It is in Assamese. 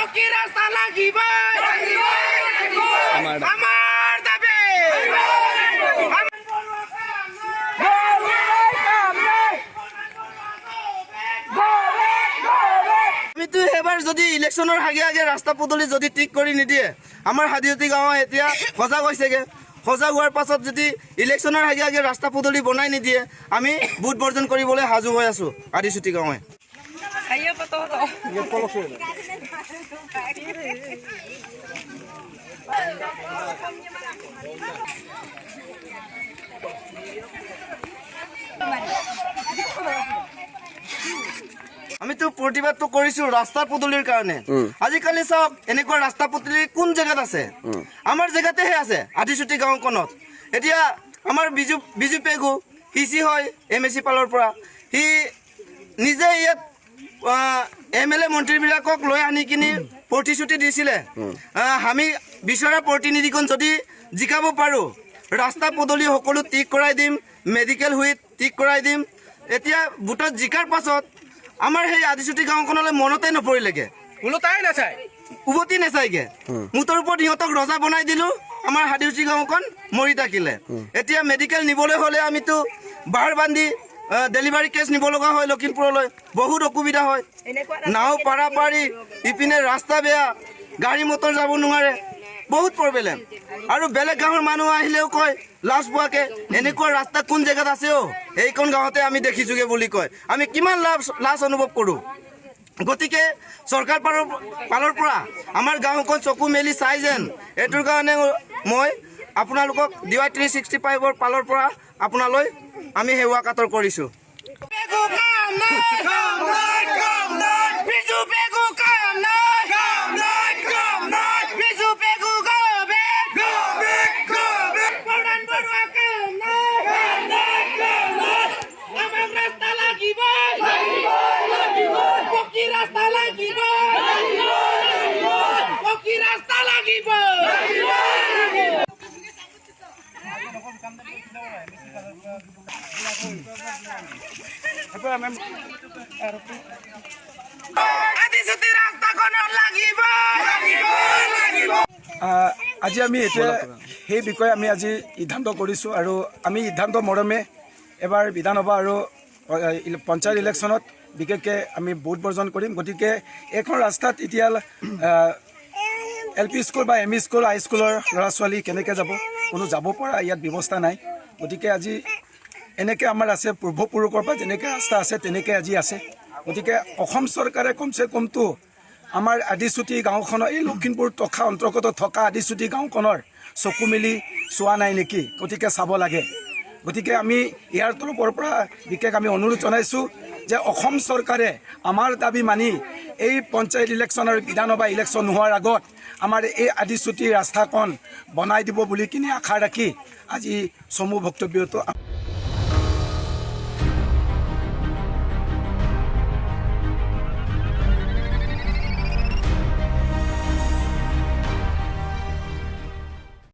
পকী ৰাস্তা লাগিব আমাৰ দাবী আমিতো এবাৰ যদি ইলেকশ্যনৰ আগে আগে ৰাস্তা পদূলি যদি ঠিক কৰি নিদিয়ে আমাৰ হাদিহতী গাঁও এতিয়া সজাগ হৈছেগে সজাগ হোৱাৰ পাছত যদি ইলেকশ্যনৰ আগে আগে ৰাস্তা পদূলি বনাই নিদিয়ে আমি বুট বৰ্জন কৰিবলৈ সাজু হৈ আছো আদিচুটি গাঁৱে আমিতো প্ৰতিবাদটো কৰিছো ৰাস্তা পদূলিৰ কাৰণে আজিকালি চাওক এনেকুৱা ৰাস্তা পদূলি কোন জেগাত আছে আমাৰ জেগাতেহে আছে আদিচুটি গাঁওখনত এতিয়া আমাৰ বিজু পেগু হিচি হয় MSC পালৰ পৰা সি নিজে ইয়াত MLA মন্ত্ৰীবিলাকক লৈ আনি কিনি প্ৰতিশ্ৰুতি দিছিলে আমি বিচৰা প্ৰতিনিধিখন যদি জিকাব পাৰোঁ ৰাস্তা পদূলি সকলো ঠিক কৰাই দিম মেডিকেল হুইট ঠিক কৰাই দিম এতিয়া ভোটত জিকাৰ পাছত আমাৰ সেই আদিচুটি গাঁওখনলৈ মনতে নপৰিলেগে উভতি নাচায়গে মুঠৰ ওপৰত সিহঁতক ৰজা বনাই দিলোঁ আমাৰ হাদিচুটি গাঁওখন মৰি থাকিলে এতিয়া মেডিকেল নিবলৈ হ'লে আমিতো বাৰ বান্ধি ডেলিভাৰী কেছ নিব লগা হয় লখিমপুৰলৈ বহুত অসুবিধা হয় নাও পাৰি ইপিনে ৰাস্তা বেয়া গাড়ী মটৰ যাব নোৱাৰে বহুত প্ৰব্লেম আৰু বেলেগ গাঁৱৰ মানুহ আহিলেও কয় লাজ পোৱাকে এনেকুৱা ৰাস্তা কোন জেগাত আছে এইখন গাঁৱতে আমি দেখিছোগে বুলি কয় আমি কিমান লাজ অনুভৱ কৰোঁ গতিকে চৰকাৰ ফালৰ পৰা আমাৰ গাঁওখন চকু মেলি চাই যেন এইটোৰ কাৰণে মই আপোনালোকক DY 365ৰ ফালৰ পৰা আপোনালৈ আমি সেৱা কাতৰ কৰিছোঁ আজি আমি এতিয়া সেই বিষয়ে আমি আজি সিদ্ধান্ত কৰিছোঁ আৰু আমি সিদ্ধান্ত মৰমে এবাৰ বিধানসভা আৰু পঞ্চায়ত ইলেকশ্যনত বিশেষকৈ আমি ভোট বৰ্জন কৰিম গতিকে এইখন ৰাস্তাত এতিয়া LP স্কুল বা ME স্কুল হাইস্কুলৰ ল'ৰা ছোৱালী কেনেকৈ যাব কোনো যাব পৰা ইয়াত ব্যৱস্থা নাই গতিকে আজি এনেকৈ আমাৰ আছে পূৰ্বপুৰুষৰ পৰা যেনেকৈ ৰাস্তা আছে তেনেকৈ আজি আছে গতিকে অসম চৰকাৰে কমচে কমটো আমাৰ আদিচুটি গাঁওখনৰ এই লখিমপুৰ টকা অন্তৰ্গত থকা আদিচুটি গাঁওখনৰ চকু মেলি চোৱা নাই নেকি গতিকে চাব লাগে গতিকে আমি ইয়াৰ তৰফৰ পৰা বিশেষ আমি অনুৰোধ জনাইছোঁ যে অসম চৰকাৰে আমাৰ দাবী মানি এই পঞ্চায়ত ইলেকশ্যন আৰু বিধানসভা ইলেকশ্যন নোহোৱাৰ আগত আমাৰ এই আদিচুটি ৰাস্তাখন বনাই দিব বুলি কিনি আশা ৰাখি আজি চমু বক্তব্যটো